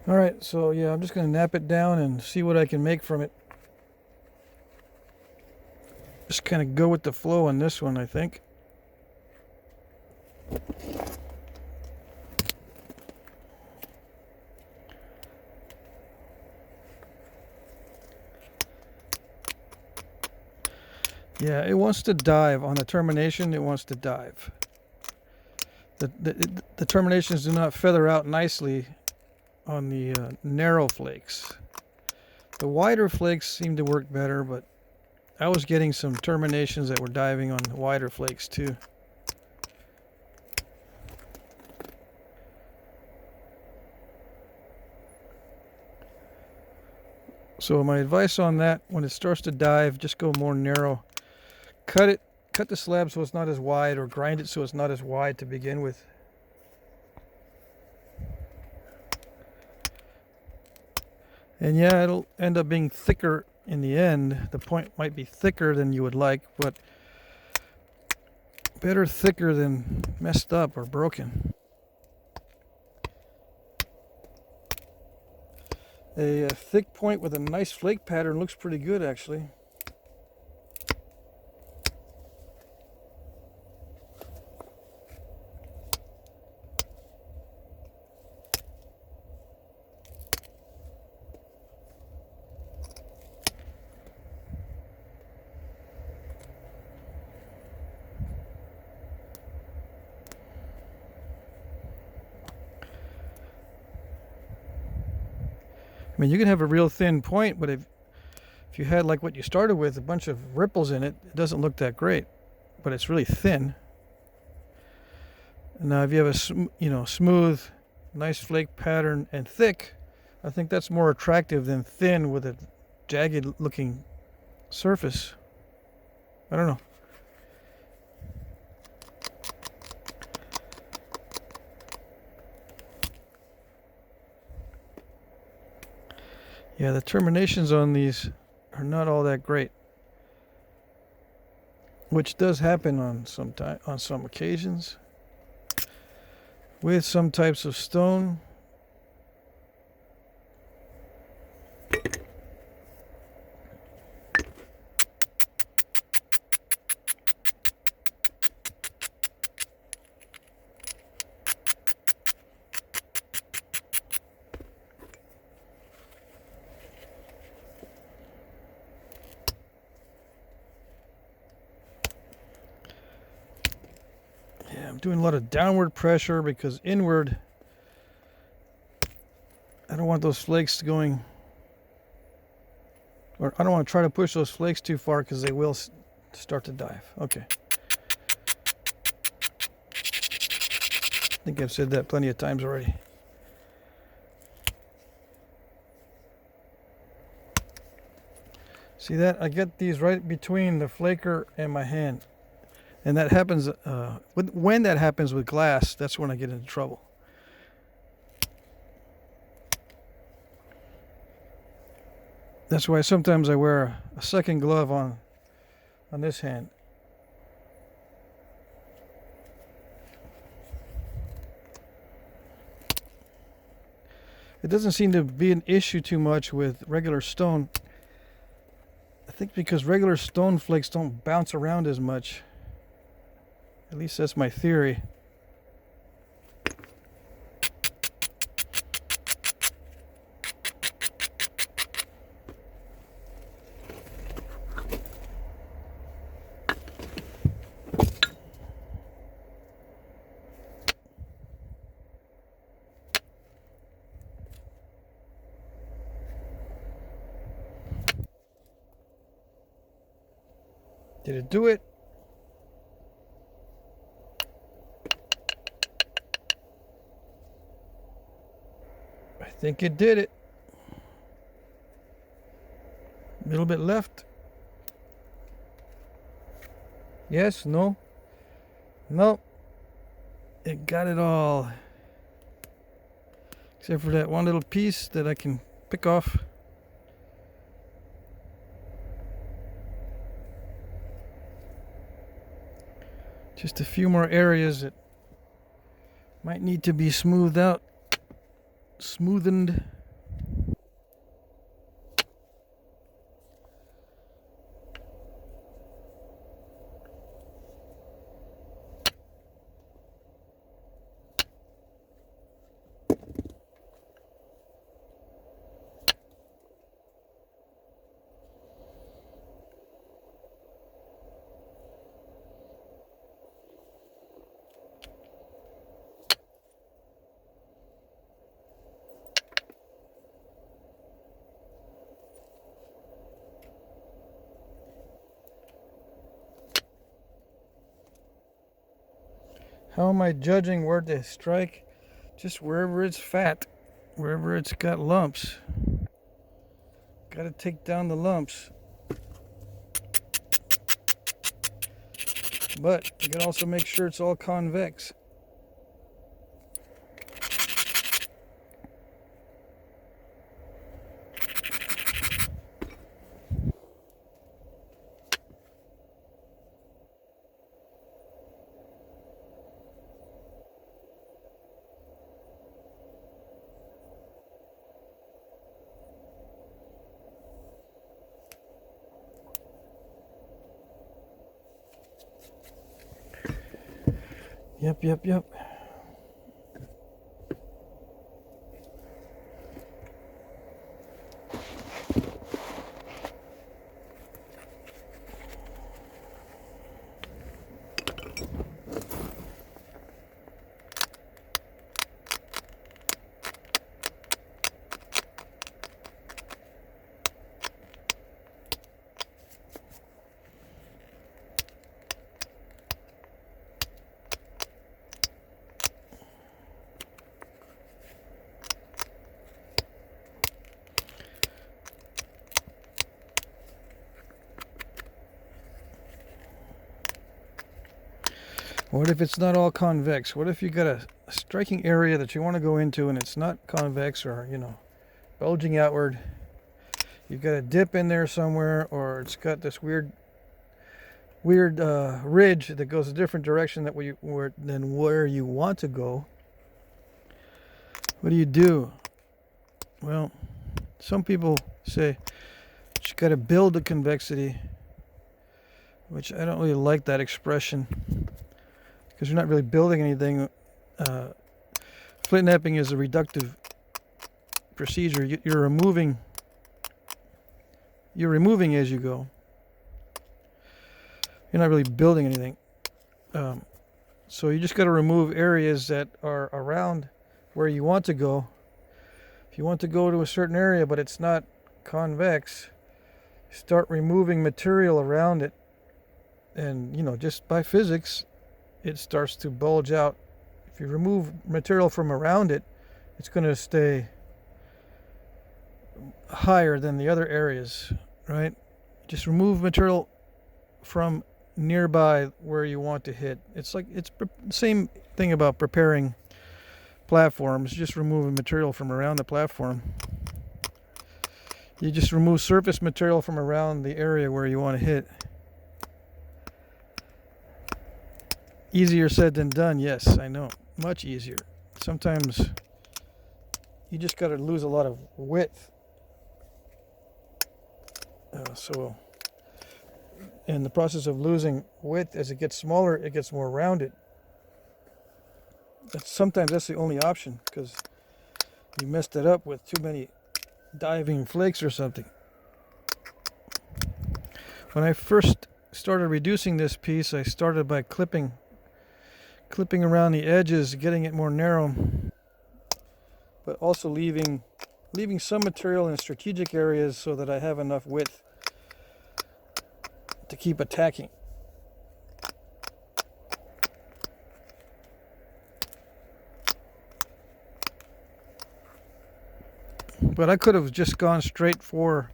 Alright, so yeah, I'm just going to nap it down and see what I can make from it. Just kind of go with the flow on this one, I think. Yeah, it wants to dive. On the termination, it wants to dive. The terminations do not feather out nicely on the narrow flakes. The wider flakes seem to work better, but I was getting some terminations that were diving on the wider flakes too. So my advice on that, when it starts to dive, just go more narrow. Cut the slab so it's not as wide, or grind it so it's not as wide to begin with. And yeah, it'll end up being thicker in the end. The point might be thicker than you would like, but better thicker than messed up or broken. A thick point with a nice flake pattern looks pretty good, actually. I mean, you can have a real thin point, but if you had like what you started with, a bunch of ripples in it, it doesn't look that great, but it's really thin. And now if you have a smooth, nice flake pattern and thick, I think that's more attractive than thin with a jagged looking surface. I don't know. Yeah, the terminations on these are not all that great, which does happen on some occasions with some types of stone. I'm doing a lot of downward pressure because inward, I don't want those flakes going, or I don't want to try to push those flakes too far because they will start to dive. Okay. I think I've said that plenty of times already. See that? I get these right between the flaker and my hand. And that happens, when that happens with glass, that's when I get into trouble. That's why sometimes I wear a second glove on this hand. It doesn't seem to be an issue too much with regular stone. I think because regular stone flakes don't bounce around as much. At least that's my theory. Did it do it? I think it did it. A little bit left. Yes, no. Nope. It got it all. Except for that one little piece that I can pick off. Just a few more areas that might need to be smoothed out, smoothened. How am I judging where to strike? Just wherever it's fat, wherever it's got lumps. Got to take down the lumps. But you can also make sure it's all convex. Yep. What if it's not all convex? What if you got a striking area that you want to go into and it's not convex, or, you know, bulging outward? You've got a dip in there somewhere, or it's got this weird ridge that goes a different direction than where you want to go. What do? Well, some people say you got to build the convexity, which I don't really like that expression, because you're not really building anything. Flint knapping is a reductive procedure. You're removing as you go. You're not really building anything. So you just got to remove areas that are around where you want to go. If you want to go to a certain area but it's not convex, start removing material around it, and, you know, just by physics it starts to bulge out. If you remove material from around it, it's going to stay higher than the other areas, right? Just remove material from nearby where you want to hit. It's the same thing about preparing platforms. Just removing material from around the platform. You just remove surface material from around the area where you want to hit. Easier said than done, yes, I know. Much easier. Sometimes you just got to lose a lot of width. So in the process of losing width, as it gets smaller, it gets more rounded. Sometimes that's the only option, because you messed it up with too many diving flakes or something. When I first started reducing this piece, I started by clipping around the edges, getting it more narrow, but also leaving some material in strategic areas so that I have enough width to keep attacking. But I could have just gone straight for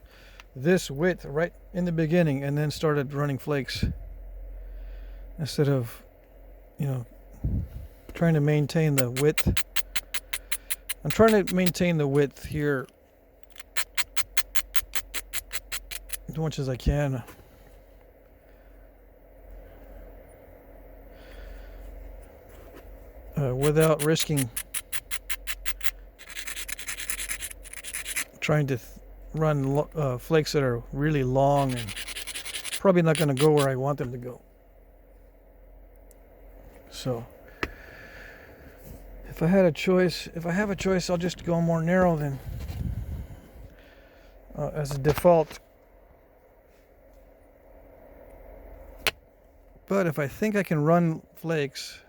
this width right in the beginning and then started running flakes, instead of, you know, trying to maintain the width. I'm trying to maintain the width here as much as I can. Without risking trying to run flakes that are really long and probably not going to go where I want them to go. So if I have a choice, I'll just go more narrow than as a default. But if I think I can run flakes,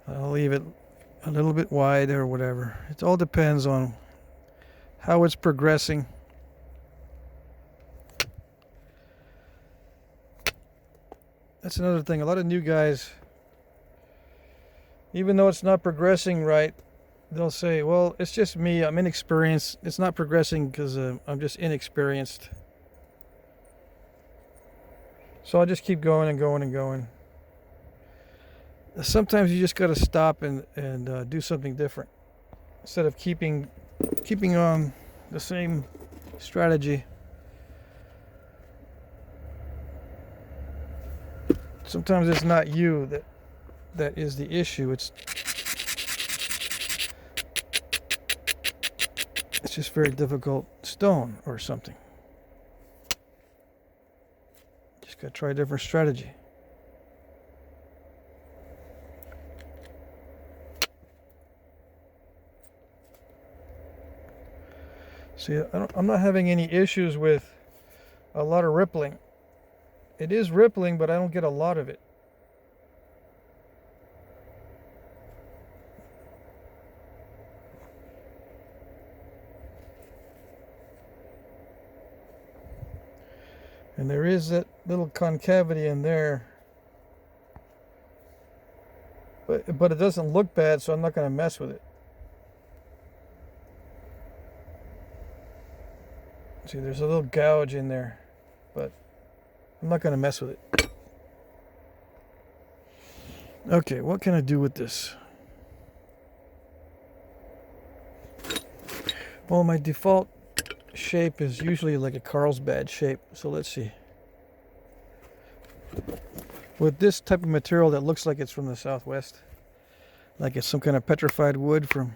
I'll leave it a little bit wide or whatever. It all depends on how it's progressing. That's another thing. A lot of new guys Even though it's not progressing right, they'll say, well, it's just me, I'm inexperienced. It's not progressing because I'm just inexperienced. So I'll just keep going and going and going. Sometimes you just got to stop and do something different instead of keeping on the same strategy. Sometimes it's not you that is the issue. It's just very difficult stone or something. Just got to try a different strategy. See, I'm not having any issues with a lot of rippling. It is rippling, but I don't get a lot of it. And there is that little concavity in there. But it doesn't look bad, so I'm not going to mess with it. See, there's a little gouge in there, but I'm not going to mess with it. Okay, what can I do with this? Well, my default shape is usually like a Carlsbad shape, so let's see. With this type of material that looks like it's from the Southwest, like it's some kind of petrified wood from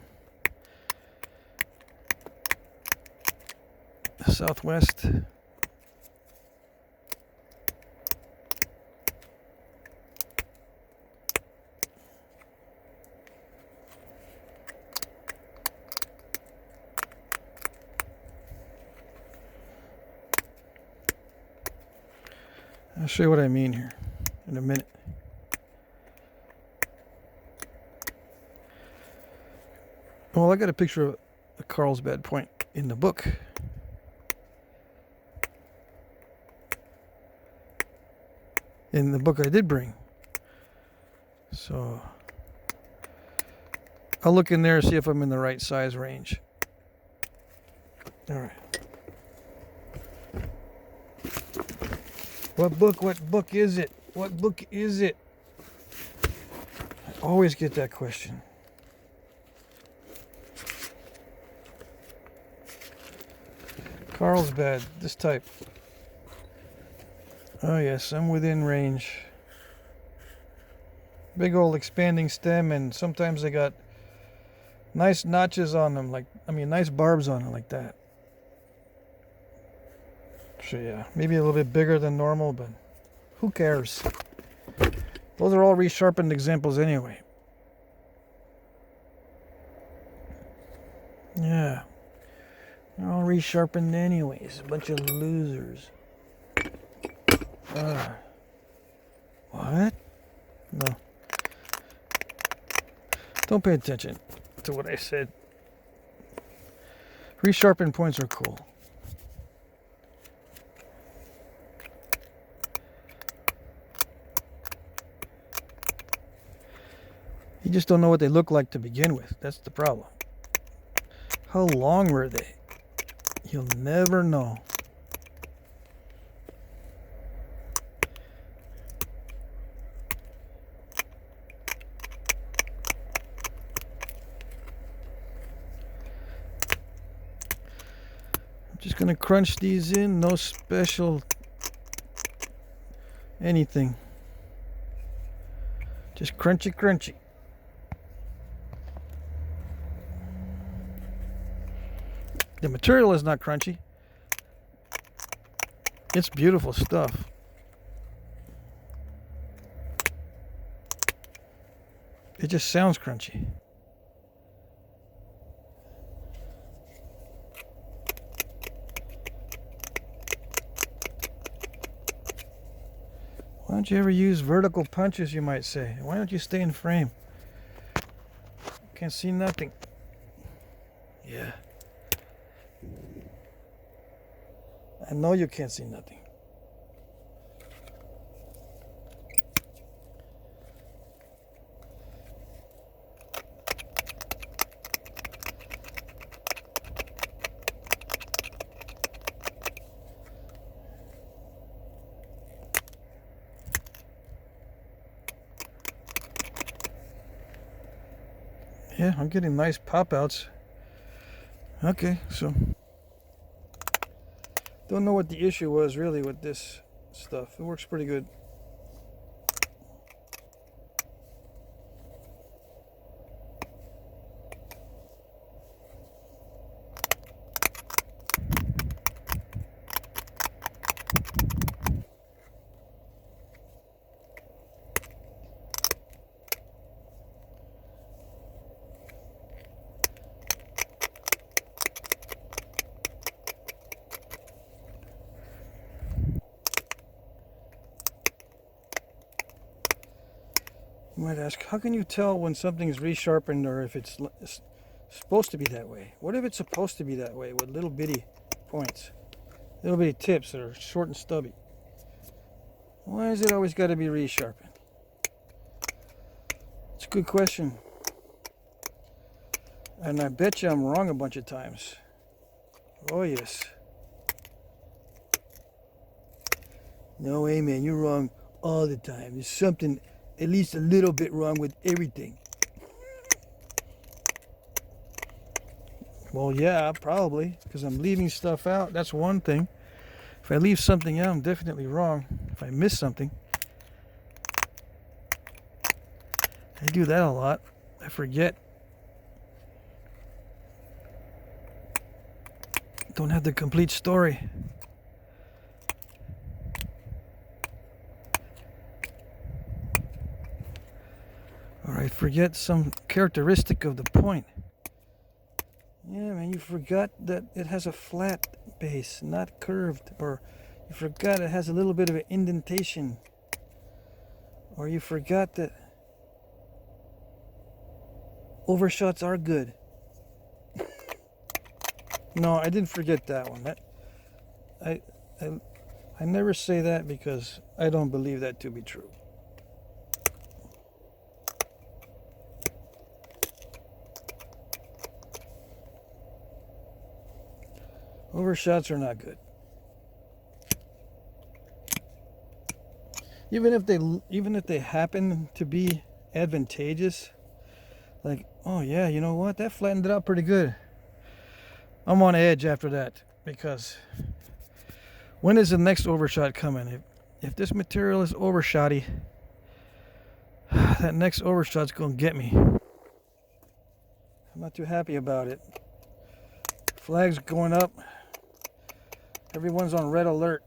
the Southwest. I'll show you what I mean here in a minute. Well, I got a picture of a Carlsbad point in the book. In the book I did bring. So I'll look in there and see if I'm in the right size range. All right. What book is it? What book is it? I always get that question. Carlsbad, this type. Oh yes, I'm within range. Big old expanding stem, and sometimes they got nice notches on them, nice barbs on it like that. So yeah, maybe a little bit bigger than normal, but who cares? Those are all resharpened examples anyway. Yeah. They're all resharpened anyways. A bunch of losers. What? No. Don't pay attention to what I said. Resharpened points are cool. You just don't know what they look like to begin with. That's the problem. How long were they? You'll never know. I'm just going to crunch these in. No special anything. Just crunchy, crunchy. The material is not crunchy. It's beautiful stuff. It just sounds crunchy. Why don't you ever use vertical punches, you might say? Why don't you stay in frame? Can't see nothing. Yeah. I know you can't see nothing. Yeah, I'm getting nice pop outs. Okay, so don't know what the issue was really with this stuff. It works pretty good. You might ask, how can you tell when something's resharpened or if it's supposed to be that way? What if it's supposed to be that way with little bitty points, little bitty tips that are short and stubby? Why has it always got to be resharpened? It's a good question. And I bet you I'm wrong a bunch of times. Oh, yes. No way, man. You're wrong all the time. There's something at least a little bit wrong with everything. Well, yeah, probably, because I'm leaving stuff out. That's one thing. If I leave something out, I'm definitely wrong. If I miss something. I do that a lot. I forget. Don't have the complete story. Or I forget some characteristic of the point. Yeah, man, you forgot that it has a flat base, not curved. Or you forgot it has a little bit of an indentation. Or you forgot that overshots are good. No, I didn't forget that one. I never say that because I don't believe that to be true. Overshots are not good. Even if they happen to be advantageous, like, oh yeah, you know what? That flattened it out pretty good. I'm on edge after that because when is the next overshot coming? If this material is overshotty, that next overshot's gonna get me. I'm not too happy about it. Flags going up. Everyone's on red alert.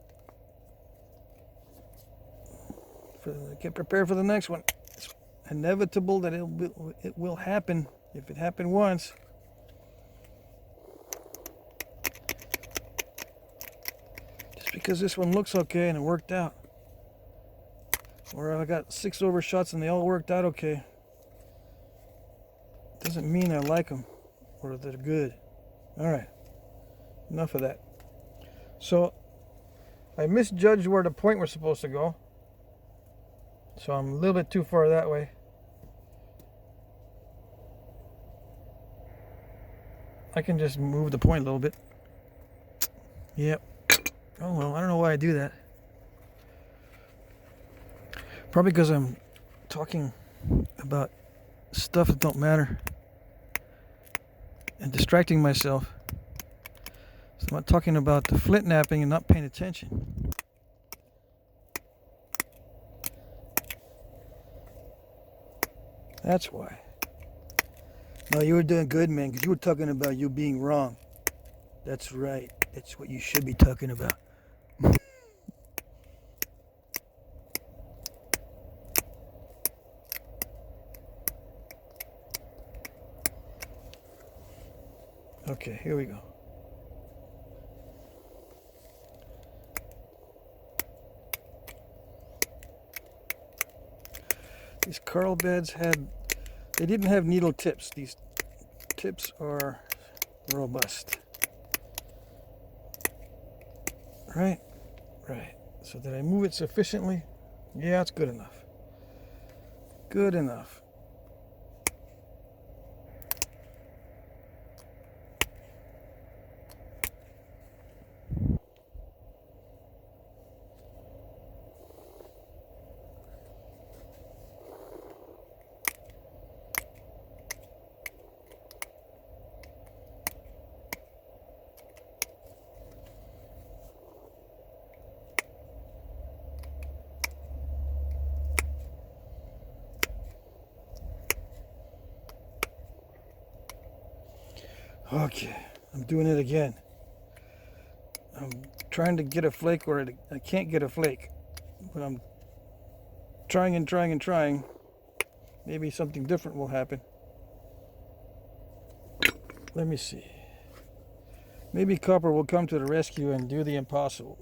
Get prepared for the next one. It's inevitable that it will happen. If it happened once, just because this one looks okay and it worked out, or I got 6 overshots and they all worked out okay, doesn't mean I like them or they're good. All right, enough of that. So I misjudged where the point was supposed to go. So I'm a little bit too far that way. I can just move the point a little bit. Yep. Oh well, I don't know why I do that. Probably because I'm talking about stuff that don't matter and distracting myself. So I'm talking about the flint napping and not paying attention. That's why. No, you were doing good, man, because you were talking about you being wrong. That's right. That's what you should be talking about. Okay, here we go. These Carlsbads they didn't have needle tips. These tips are robust. Right? Right. So did I move it sufficiently? Yeah, it's good enough. Good enough. Okay, I'm doing it again. I'm trying to get a flake where I can't get a flake, but I'm trying and trying and trying. Maybe something different will happen. Let me see. Maybe copper will come to the rescue and do the impossible.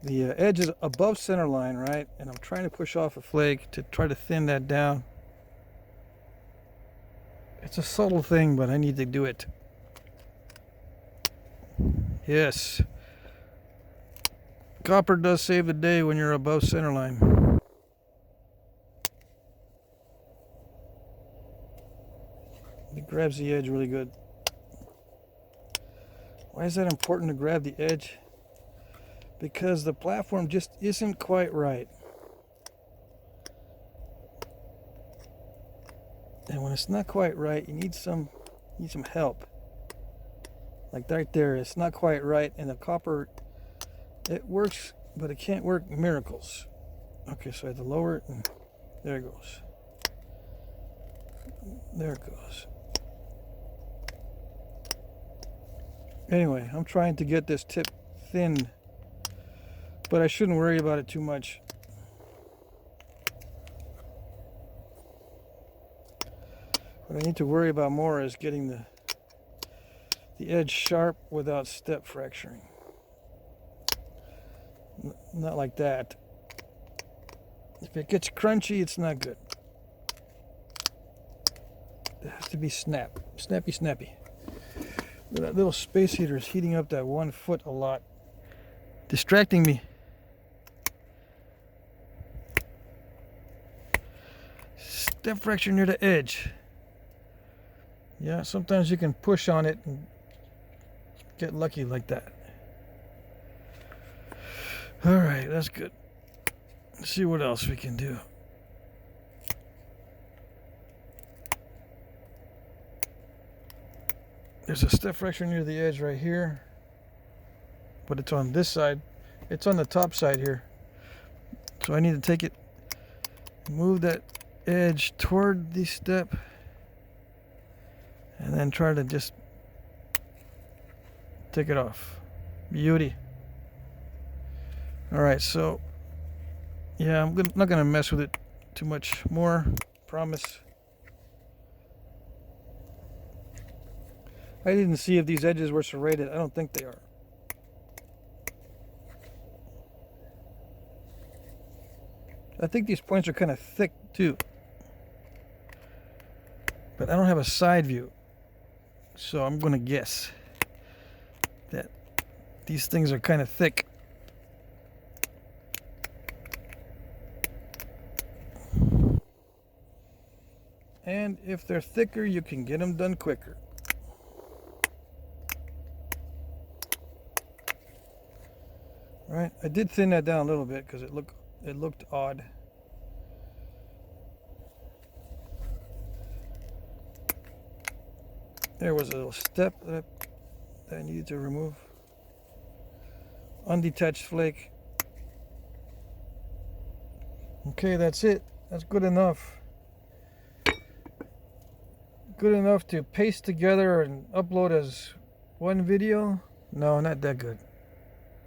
The edge is above center line, right? And I'm trying to push off a flake to try to thin that down. It's a subtle thing, but I need to do it. Yes. Copper does save the day when you're above center line. It grabs the edge really good. Why is that important to grab the edge? Because the platform just isn't quite right. And when it's not quite right, you need some help. Like right there, it's not quite right, and the copper, it works, but it can't work miracles. Okay, so I have to lower it, and there it goes. There it goes. Anyway, I'm trying to get this tip thin, but I shouldn't worry about it too much. What I need to worry about more is getting the edge sharp without step fracturing. Not like that. If it gets crunchy, it's not good. It has to be snappy, snappy. That little space heater is heating up that 1 foot a lot, distracting me. Step fracture near the edge. Yeah, sometimes you can push on it and get lucky like that. All right, that's good. Let's see what else we can do. There's a step fracture near the edge right here, but it's on this side. It's on the top side here. So I need to take it, move that edge toward the step, and then try to just take it off. Beauty. All right, so yeah, I'm not gonna mess with it too much more, promise. I didn't see if these edges were serrated. I don't think they are. I think these points are kind of thick too, but I don't have a side view, so I'm gonna guess that these things are kind of thick. And if they're thicker, you can get them done quicker. All right, I did thin that down a little bit because it looked odd. There was a little step that I needed to remove. Undetached flake. Okay, that's it. That's good enough. Good enough to paste together and upload as one video? No, not that good.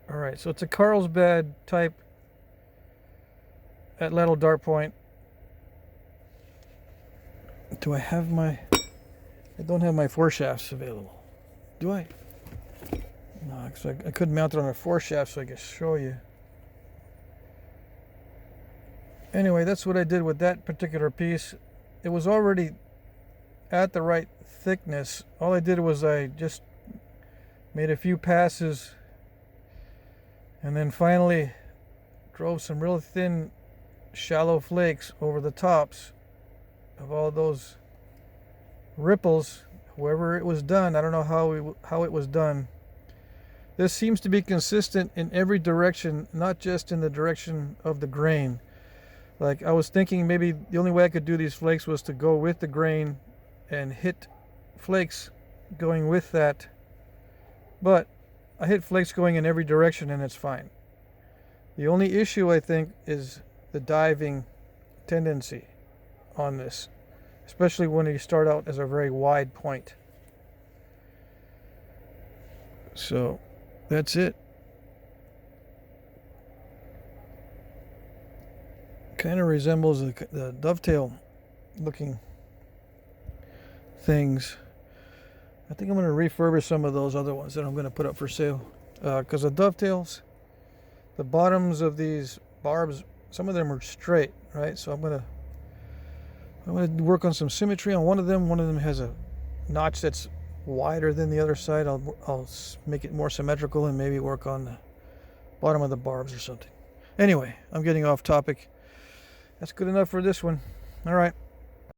Alright, so it's a Carlsbad type at lateral dart point. Do I have my... I don't have my foreshafts available. Do I? No, because I couldn't mount it on a foreshaft so I could show you. Anyway, that's what I did with that particular piece. It was already at the right thickness. All I did was I just made a few passes and then finally drove some real thin, shallow flakes over the tops of all those ripples. Wherever it was done, I don't know how it was done. This seems to be consistent in every direction, not just in the direction of the grain. Like I was thinking maybe the only way I could do these flakes was to go with the grain and hit flakes going with that, but I hit flakes going in every direction and it's fine. The only issue I think is the diving tendency on this, especially when you start out as a very wide point. So that's it. Kind of resembles the dovetail looking things. I think I'm going to refurbish some of those other ones that I'm going to put up for sale. Because the dovetails, the bottoms of these barbs, some of them are straight, right? So I'm going to work on some symmetry on one of them. One of them has a notch that's wider than the other side. I'll make it more symmetrical and maybe work on the bottom of the barbs or something. Anyway, I'm getting off topic. That's good enough for this one. All right.